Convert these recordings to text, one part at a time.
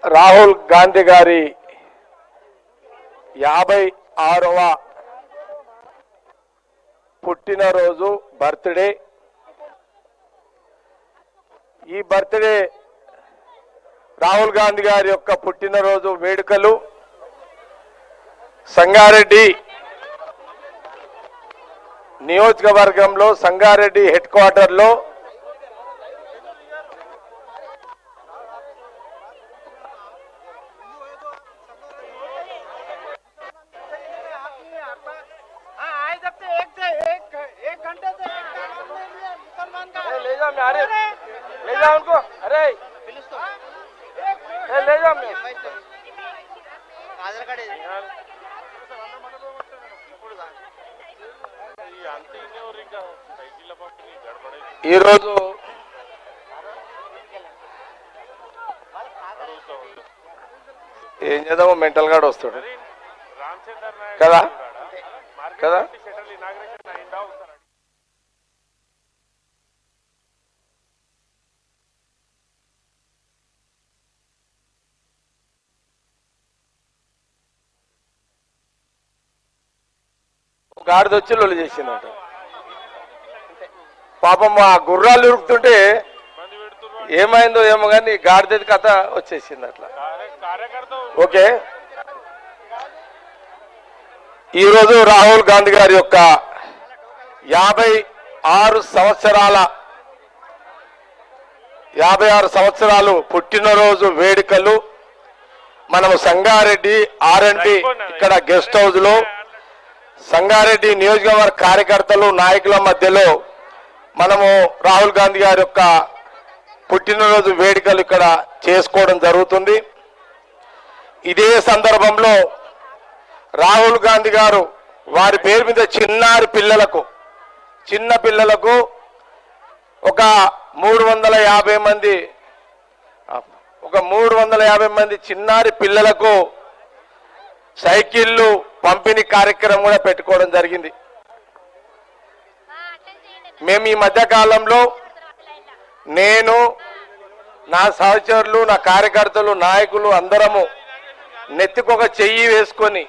రాహుల్ గాంధీ గారి 56వ పుట్టినరోజు బర్త్డే. ఈ బర్త్డే రాహుల్ గాంధీ గారి యొక్క పుట్టినరోజు వేడుకలు సంగారెడ్డి నియోజకవర్గంలో సంగారెడ్డి హెడ్ క్వార్టర్లో उनको अरे ले जाओ ఈరోజు ఏం చేద్దాము మెంటల్ గార్డ్ వస్తాడు కదా కదా. గాడిద వచ్చి లొల్లి చేసిందట. పాపం ఆ గుర్రాలు ఉరుకుతుంటే ఏమైందో ఏమో కానీ గాడిద కథ వచ్చేసింది అట్లా. ఓకే, ఈరోజు రాహుల్ గాంధీ గారి యొక్క 56 సంవత్సరాలు పుట్టినరోజు వేడుకలు మనము సంగారెడ్డి R&B ఇక్కడ గెస్ట్ హౌస్ లో సంగారెడ్డి నియోజకవర్గ కార్యకర్తలు నాయకుల మధ్యలో మనము రాహుల్ గాంధీ గారి యొక్క పుట్టినరోజు వేడుకలు ఇక్కడ చేసుకోవడం జరుగుతుంది. ఇదే సందర్భంలో రాహుల్ గాంధీ గారు వారి పేరు మీద చిన్న పిల్లలకు ఒక 350 మంది చిన్నారి పిల్లలకు సైకిళ్ళు పంపిణీ కార్యక్రమం కూడా పెట్టుకోవడం జరిగింది. మేము ఈ మధ్య కాలంలో నేను నా సహచరులు నా కార్యకర్తలు నాయకులు అందరము నెత్తికొక చెయ్యి వేసుకొని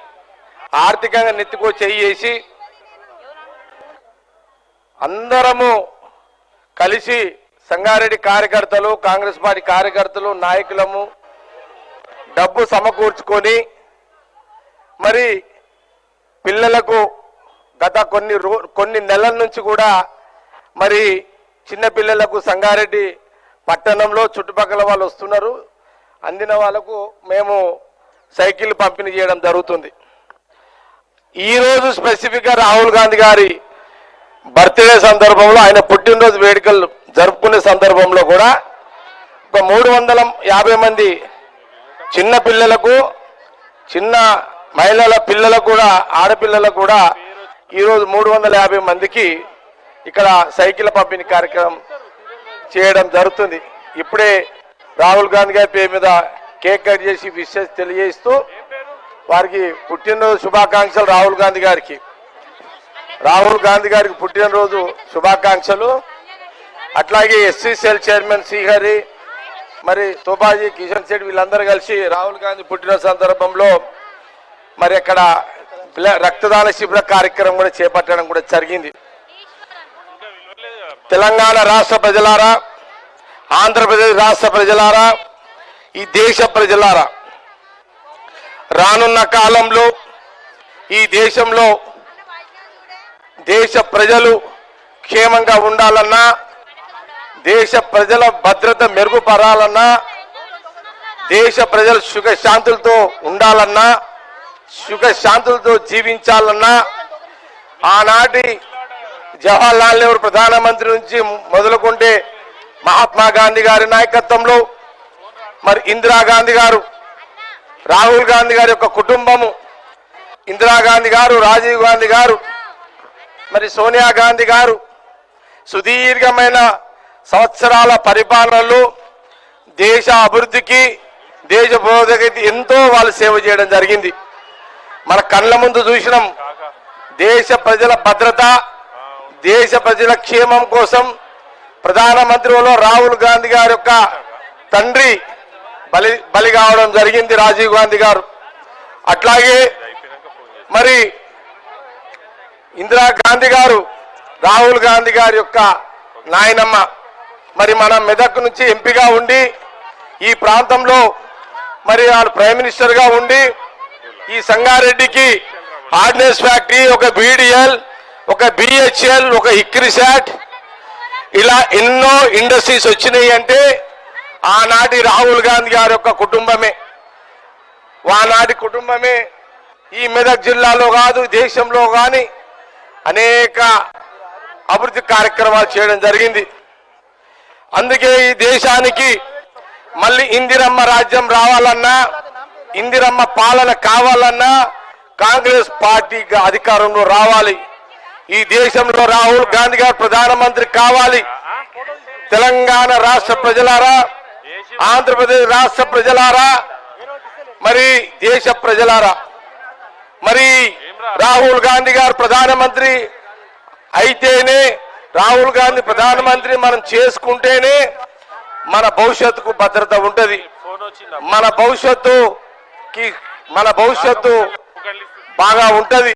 ఆర్థికంగా నెత్తికో చెయ్యి వేసి అందరము కలిసి సంగారెడ్డి కార్యకర్తలు కాంగ్రెస్ పార్టీ కార్యకర్తలు నాయకులము డబ్బు సమకూర్చుకొని మరి పిల్లలకు గత కొన్ని నెలల నుంచి కూడా మరి చిన్న పిల్లలకు సంగారెడ్డి పట్టణంలో చుట్టుపక్కల వాళ్ళు వస్తున్నారు. అందిన వాళ్ళకు మేము సైకిల్ పంపిణీ చేయడం జరుగుతుంది. ఈరోజు స్పెసిఫిక్గా రాహుల్ గాంధీ గారి బర్త్డే సందర్భంలో ఆయన పుట్టినరోజు వేడుకలు జరుపుకునే సందర్భంలో కూడా ఒక 350 మంది చిన్న పిల్లలకు చిన్న మహిళల పిల్లలకు కూడా ఆడపిల్లలకు కూడా ఈరోజు 350 మందికి ఇక్కడ సైకిల్ పంపిణీ కార్యక్రమం చేయడం జరుగుతుంది. ఇప్పుడే రాహుల్ గాంధీ గారి పేరు మీద కేక్ కట్ చేసి విషెస్ తెలియజేస్తూ వారికి పుట్టినరోజు శుభాకాంక్షలు. రాహుల్ గాంధీ గారికి పుట్టినరోజు శుభాకాంక్షలు. అట్లాగే ఎస్సీ సెల్ చైర్మన్ శ్రీహరి మరి తోపాజీ కిషన్ శెట్టి వీళ్ళందరూ కలిసి రాహుల్ గాంధీ పుట్టిన సందర్భంలో మరి అక్కడ రక్తదాన శిబిర కార్యక్రమం కూడా చేపట్టడం కూడా జరిగింది. తెలంగాణ రాష్ట్ర ప్రజలారా, ఆంధ్రప్రదేశ్ రాష్ట్ర ప్రజలారా, ఈ దేశ ప్రజలారా, రానున్న కాలంలో ఈ దేశంలో దేశ ప్రజలు క్షేమంగా ఉండాలన్నా, దేశ ప్రజల భద్రత మెరుగుపరాలన్నా, దేశ ప్రజలు సుఖశాంతులతో ఉండాలన్నా, సుఖశాంతులతో జీవించాలన్నా ఆనాటి జవహర్లాల్ నెహ్రూ ప్రధానమంత్రి నుంచి మొదలుకుంటే మహాత్మా గాంధీ గారి నాయకత్వంలో మరి ఇందిరాగాంధీ గారు, రాహుల్ గాంధీ గారి యొక్క కుటుంబము, ఇందిరాగాంధీ గారు, రాజీవ్ గాంధీ గారు, మరి సోనియా గాంధీ గారు సుదీర్ఘమైన సంవత్సరాల పరిపాలనలో దేశ అభివృద్ధికి దేశ పురోగతికి ఎంతో వాళ్ళు సేవ చేయడం జరిగింది. మన కళ్ళ ముందు చూసినాం. దేశ ప్రజల భద్రత, దేశ ప్రజల క్షేమం కోసం ప్రధానమంత్రిలో రాహుల్ గాంధీ గారి యొక్క తండ్రి బలి కావడం జరిగింది రాజీవ్ గాంధీ గారు. అట్లాగే మరి ఇందిరాగాంధీ గారు రాహుల్ గాంధీ గారి యొక్క నాయనమ్మ మరి మన మెదక్ నుంచి ఎంపీగా ఉండి ఈ ప్రాంతంలో మరి వాళ్ళు ప్రైమ్ మినిస్టర్ గా ఉండి ఈ సంగారెడ్డికి ఆర్డినెన్స్ ఫ్యాక్టరీ, ఒక బీడీఎల్, ఒక బిహెచ్ఎల్, ఒక హిక్రిసాట్ ఇలా ఎన్నో ఇండస్ట్రీస్ వచ్చినాయి అంటే ఆనాటి రాహుల్ గాంధీ గారి యొక్క కుటుంబమే. ఆనాటి కుటుంబమే ఈ మెదక్ జిల్లాలో కాదు దేశంలో కానీ అనేక అభివృద్ధి కార్యక్రమాలు చేయడం జరిగింది. అందుకే ఈ దేశానికి మళ్ళీ ఇందిరమ్మ రాజ్యం రావాలన్నా, ఇందిరమ్మ పాలన కావాలన్నా కాంగ్రెస్ పార్టీ అధికారంలో రావాలి. ఈ దేశంలో రాహుల్ గాంధీ గారు ప్రధానమంత్రి కావాలి. తెలంగాణ రాష్ట్ర ప్రజలారా, ఆంధ్రప్రదేశ్ రాష్ట్ర ప్రజలారా, మరి దేశ ప్రజలారా, మరి రాహుల్ గాంధీ గారు ప్రధానమంత్రి అయితేనే, రాహుల్ గాంధీ ప్రధానమంత్రి మనం చేసుకుంటేనే మన భవిష్యత్తుకు భద్రత ఉంటది. మన భవిష్యత్తు బాగా ఉంటది.